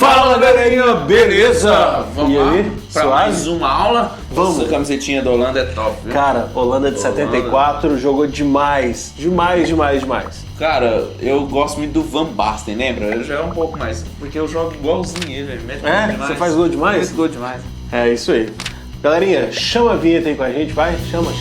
Fala galerinha, beleza? Vamos lá para mais uma aula. Vamos. Essa camisetinha da Holanda é top, viu? Cara, Holanda de 74 jogou demais. Cara, eu gosto muito do Van Basten, lembra? Ele já é um pouco mais, porque eu jogo igualzinho ele mete gol demais. Você faz gol demais? Faz gol demais. É isso aí. Galerinha, chama a vinheta aí com a gente, vai? Chama.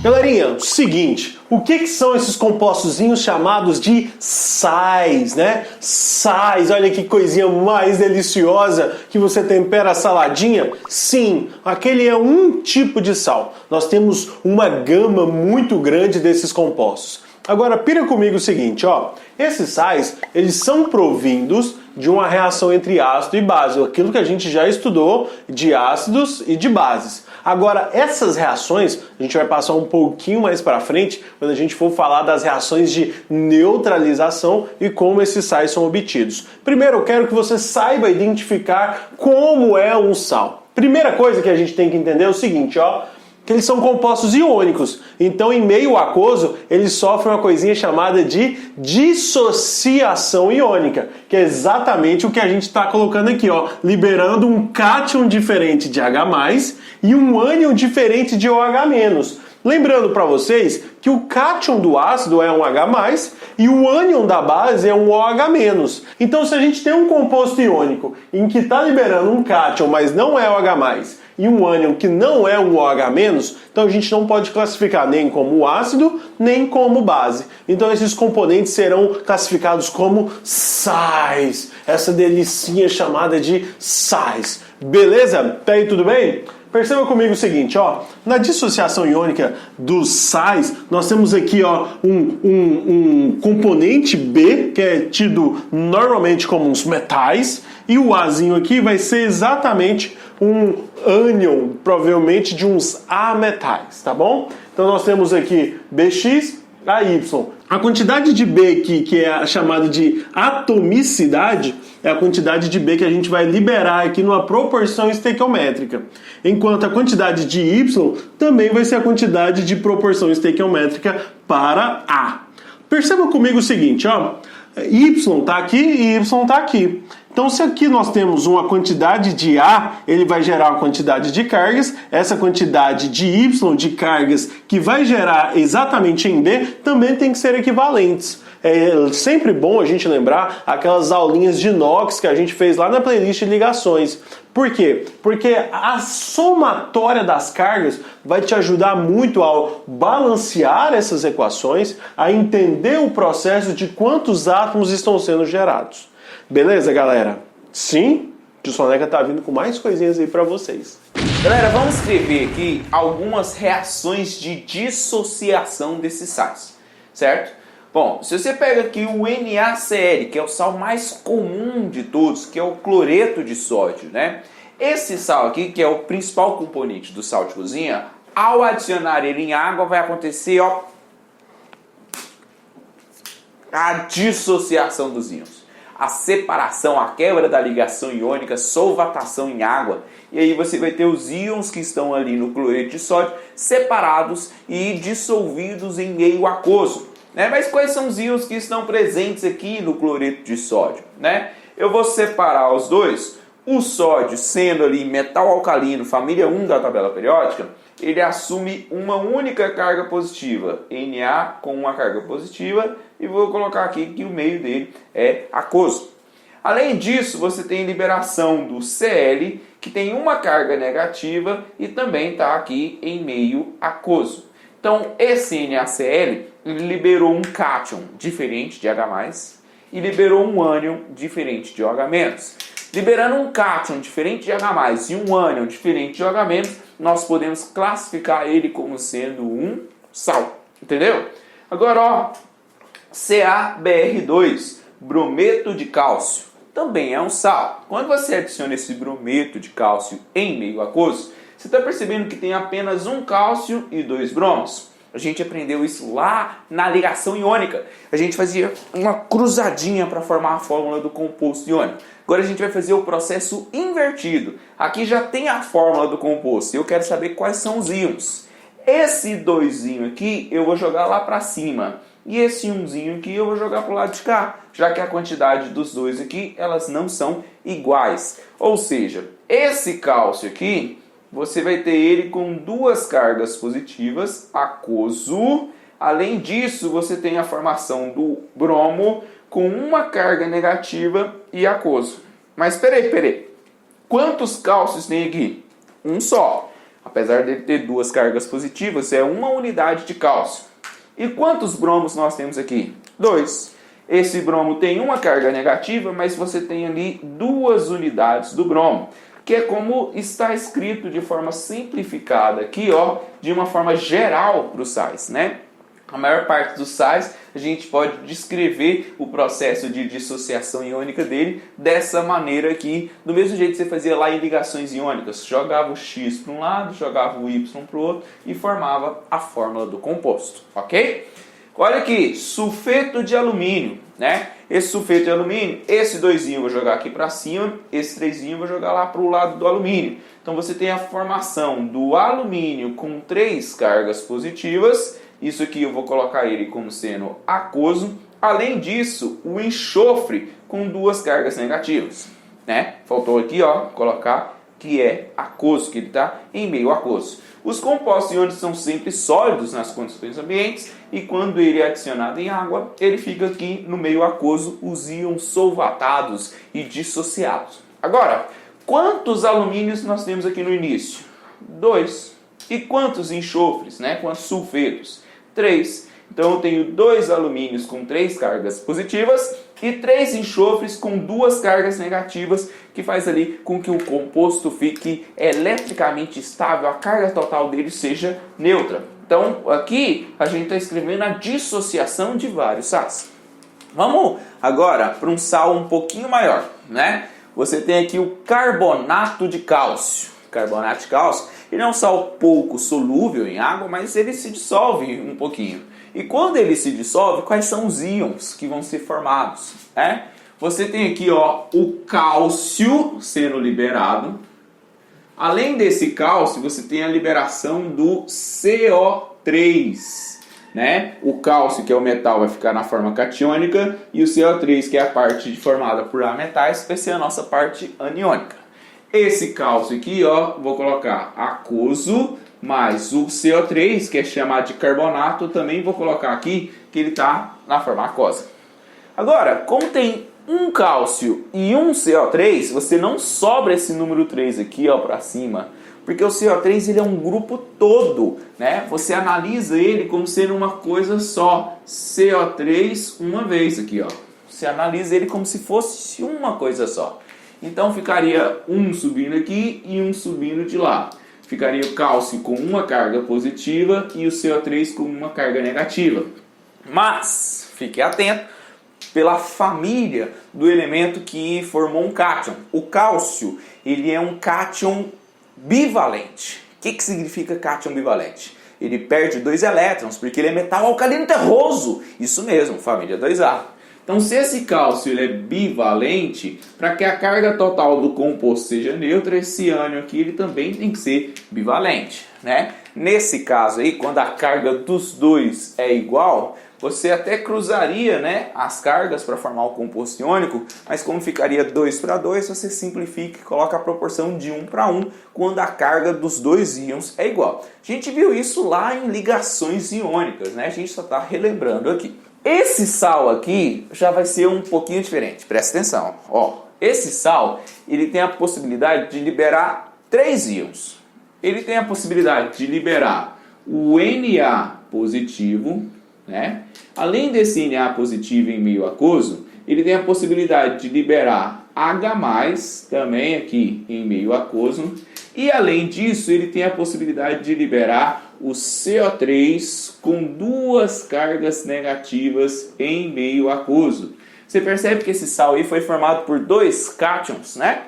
Galerinha, seguinte, o que são esses compostozinhos chamados de sais, né? Sais, olha que coisinha mais deliciosa que você tempera a saladinha. Sim, aquele é um tipo de sal. Nós temos uma gama muito grande desses compostos. Agora, pira comigo o seguinte, ó. Esses sais, eles são provindos de uma reação entre ácido e base, aquilo que a gente já estudou de ácidos e de bases. Agora, essas reações, a gente vai passar um pouquinho mais para frente, quando a gente for falar das reações de neutralização e como esses sais são obtidos. Primeiro, eu quero que você saiba identificar como é um sal. Primeira coisa que a gente tem que entender é o seguinte, ó, que eles são compostos iônicos. Então, em meio aquoso, eles sofrem uma coisinha chamada de dissociação iônica, que é exatamente o que a gente está colocando aqui, ó, liberando um cátion diferente de H+, e um ânion diferente de OH-. Lembrando para vocês que o cátion do ácido é um H+, e o ânion da base é um OH-. Então, se a gente tem um composto iônico em que está liberando um cátion, mas não é OH+, e um ânion que não é um OH-, então a gente não pode classificar nem como ácido, nem como base. Então esses componentes serão classificados como sais. Essa delicinha chamada de sais. Beleza? Tá aí tudo bem? Perceba comigo o seguinte, ó, na dissociação iônica dos sais, nós temos aqui ó, um componente B, que é tido normalmente como uns metais, e o Azinho aqui vai ser exatamente um ânion, provavelmente de uns ametais, tá bom? Então nós temos aqui BX, AY. A quantidade de B aqui, que é chamada de atomicidade, é a quantidade de B que a gente vai liberar aqui numa proporção estequiométrica. Enquanto a quantidade de Y também vai ser a quantidade de proporção estequiométrica para A. Perceba comigo o seguinte, ó. Y está aqui e Y está aqui. Então, se aqui nós temos uma quantidade de A, ele vai gerar uma quantidade de cargas. Essa quantidade de Y de cargas que vai gerar exatamente em B também tem que ser equivalentes. É sempre bom a gente lembrar aquelas aulinhas de inox que a gente fez lá na playlist de ligações. Por quê? Porque a somatória das cargas vai te ajudar muito a balancear essas equações, a entender o processo de quantos átomos estão sendo gerados. Beleza, galera? Sim, o Soneca tá vindo com mais coisinhas aí para vocês. Galera, vamos escrever aqui algumas reações de dissociação desses sais, certo? Bom, se você pega aqui o NaCl, que é o sal mais comum de todos, que é o cloreto de sódio, né? Esse sal aqui, que é o principal componente do sal de cozinha, ao adicionar ele em água vai acontecer, ó, a dissociação dos íons. A separação, a quebra da ligação iônica, solvatação em água. E aí você vai ter os íons que estão ali no cloreto de sódio separados e dissolvidos em meio aquoso. Né? Mas quais são os íons que estão presentes aqui no cloreto de sódio? Né? Eu vou separar os dois. O sódio, sendo ali metal alcalino, família 1 da tabela periódica, ele assume uma única carga positiva, Na com uma carga positiva, e vou colocar aqui que o meio dele é aquoso. Além disso, você tem liberação do Cl, que tem uma carga negativa e também está aqui em meio aquoso. Então, esse NaCl ele liberou um cátion diferente de H+, e liberou um ânion diferente de OH-. Liberando um cátion diferente de H+, e um ânion diferente de OH-, nós podemos classificar ele como sendo um sal. Entendeu? Agora, ó, CaBr2, brometo de cálcio, também é um sal. Quando você adiciona esse brometo de cálcio em meio aquoso, você está percebendo que tem apenas um cálcio e 2 bromos. A gente aprendeu isso lá na ligação iônica. A gente fazia uma cruzadinha para formar a fórmula do composto iônico. Agora a gente vai fazer o processo invertido. Aqui já tem a fórmula do composto. Eu quero saber quais são os íons. Esse 2zinho aqui eu vou jogar lá para cima. e esse umzinho aqui eu vou jogar para o lado de cá, já que a quantidade dos dois aqui, elas não são iguais. Ou seja, esse cálcio aqui, você vai ter ele com duas cargas positivas, aquoso. Além disso, você tem a formação do bromo com uma carga negativa e aquoso. Mas peraí. Quantos cálcios tem aqui? Um só. Apesar de ter duas cargas positivas, é uma unidade de cálcio. E quantos bromos nós temos aqui? 2. Esse bromo tem uma carga negativa, mas você tem ali 2 unidades do bromo, que é como está escrito de forma simplificada aqui, ó, de uma forma geral para os sais, né? A maior parte dos sais, a gente pode descrever o processo de dissociação iônica dele dessa maneira aqui, do mesmo jeito que você fazia lá em ligações iônicas. Jogava o X para um lado, jogava o Y para o outro e formava a fórmula do composto, ok? Olha aqui, sulfeto de alumínio, né? Esse sulfeto de alumínio, esse 2 eu vou jogar aqui para cima, esse 3 eu vou jogar lá para o lado do alumínio. Então você tem a formação do alumínio com 3 cargas positivas. Isso aqui eu vou colocar ele como sendo aquoso. Além disso, o enxofre com 2 cargas negativas, né? Faltou aqui, ó, colocar que é aquoso, que ele está em meio aquoso. Os compostos iônicos são sempre sólidos nas condições ambientes e quando ele é adicionado em água, ele fica aqui no meio aquoso, os íons solvatados e dissociados. Agora, quantos alumínios nós temos aqui no início? 2. E quantos enxofres, né? Quantos sulfetos? 3. Então eu tenho 2 alumínios com 3 cargas positivas e 3 enxofres com 2 cargas negativas, que faz ali com que o composto fique eletricamente estável, a carga total dele seja neutra. Então aqui a gente está escrevendo a dissociação de vários sais. Vamos agora para um sal um pouquinho maior, né? Você tem aqui o carbonato de cálcio. Carbonato de cálcio, ele é um sal pouco solúvel em água, mas ele se dissolve um pouquinho. E quando ele se dissolve, quais são os íons que vão ser formados? Você tem aqui, ó, o cálcio sendo liberado. Além desse cálcio, você tem a liberação do CO3. Né? O cálcio, que é o metal, vai ficar na forma catiônica, e o CO3, que é a parte formada por ametais, vai ser a nossa parte aniônica. Esse cálcio aqui, ó, vou colocar aquoso, mais o CO3, que é chamado de carbonato, também vou colocar aqui, que ele está na forma aquosa. Agora, como tem um cálcio e um CO3, você não sobra esse número 3 aqui, ó, para cima, porque o CO3 ele é um grupo todo, né? Você analisa ele como sendo uma coisa só, CO3 uma vez aqui, ó. Você analisa ele como se fosse uma coisa só. Então ficaria um subindo aqui e um subindo de lá. Ficaria o cálcio com uma carga positiva e o CO3 com uma carga negativa. Mas, fique atento, pela família do elemento que formou um cátion. O cálcio, ele é um cátion bivalente. O que significa cátion bivalente? Ele perde 2 elétrons, porque ele é metal alcalino terroso. Isso mesmo, família 2A. Então, se esse cálcio ele é bivalente, para que a carga total do composto seja neutra, esse ânion aqui ele também tem que ser bivalente, né? Nesse caso aí, quando a carga dos dois é igual, você até cruzaria, né, as cargas para formar o composto iônico, mas como ficaria 2 para 2, você simplifica e coloca a proporção de 1 para 1 quando a carga dos dois íons é igual. A gente viu isso lá em ligações iônicas, né? A gente só está relembrando aqui. Esse sal aqui já vai ser um pouquinho diferente, presta atenção. Ó, esse sal ele tem a possibilidade de liberar 3 íons. Ele tem a possibilidade de liberar o Na positivo, né? Além desse Na positivo em meio aquoso, ele tem a possibilidade de liberar H+, também aqui em meio aquoso. E além disso, ele tem a possibilidade de liberar o CO3 com 2 cargas negativas em meio aquoso. Você percebe que esse sal aí foi formado por 2 cátions, né?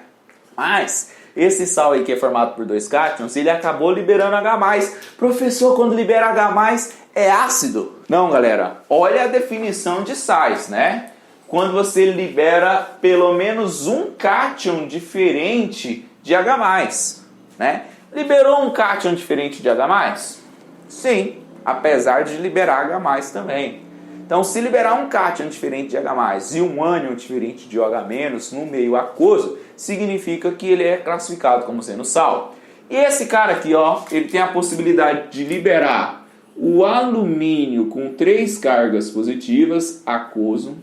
Mas esse sal aí que é formado por 2 cátions, ele acabou liberando H+. Professor, quando libera H+, é ácido? Não, galera. Olha a definição de sais, né? Quando você libera pelo menos um cátion diferente de H+, né? Liberou um cátion diferente de H+? Sim, apesar de liberar H+, também. Então, se liberar um cátion diferente de H+, e um ânion diferente de OH- no meio aquoso, significa que ele é classificado como sendo sal. E esse cara aqui, ó, ele tem a possibilidade de liberar o alumínio com 3 cargas positivas, aquoso.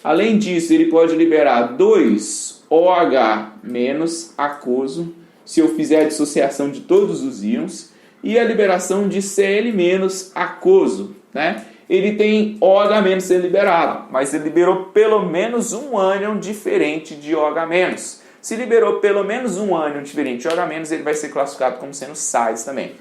Além disso, ele pode liberar 2 OH- aquoso, se eu fizer a dissociação de todos os íons, e a liberação de Cl- aquoso, né? Ele tem OH- sendo liberado, mas ele liberou pelo menos um ânion diferente de OH-. Se liberou pelo menos um ânion diferente de OH-, ele vai ser classificado como sendo sais também.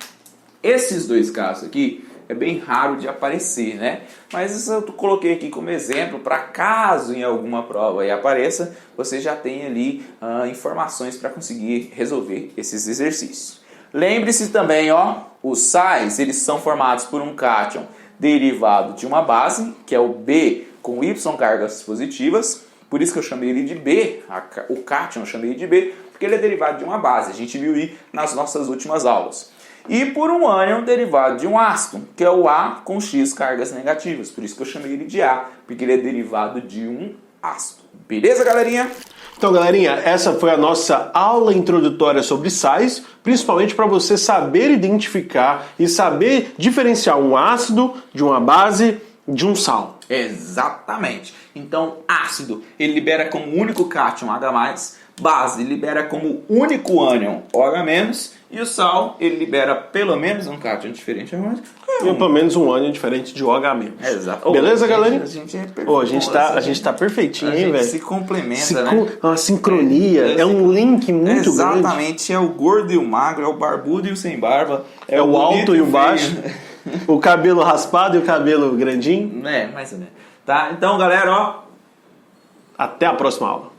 Esses dois casos aqui é bem raro de aparecer, né? Mas isso eu coloquei aqui como exemplo para caso em alguma prova aí apareça, você já tem ali informações para conseguir resolver esses exercícios. Lembre-se também, ó, os sais, eles são formados por um cátion derivado de uma base, que é o B com Y cargas positivas, por isso que eu chamei ele de B, o cátion eu chamei de B, porque ele é derivado de uma base, a gente viu aí nas nossas últimas aulas. E por um ânion derivado de um ácido, que é o A com X cargas negativas, por isso que eu chamei ele de A, porque ele é derivado de um ácido. Beleza, galerinha? Então, galerinha, essa foi a nossa aula introdutória sobre sais, principalmente para você saber identificar e saber diferenciar um ácido de uma base de um sal. Exatamente. Então, ácido, ele libera como único cátion H+, base libera como único ânion OH-, e o sal, ele libera pelo menos um cátion diferente de H+. E pelo menos um ânion diferente de OH-. Exato. Beleza, galera? A gente é perfeito. A gente tá perfeitinho, hein, velho? A gente se complementa, né? Uma sincronia, é um link muito grande. Exatamente, é o gordo e o magro, é o barbudo e o sem barba. É o alto e o baixo. O cabelo raspado e o cabelo grandinho. É, mais ou menos. Tá? Então, galera, ó. Até a próxima aula.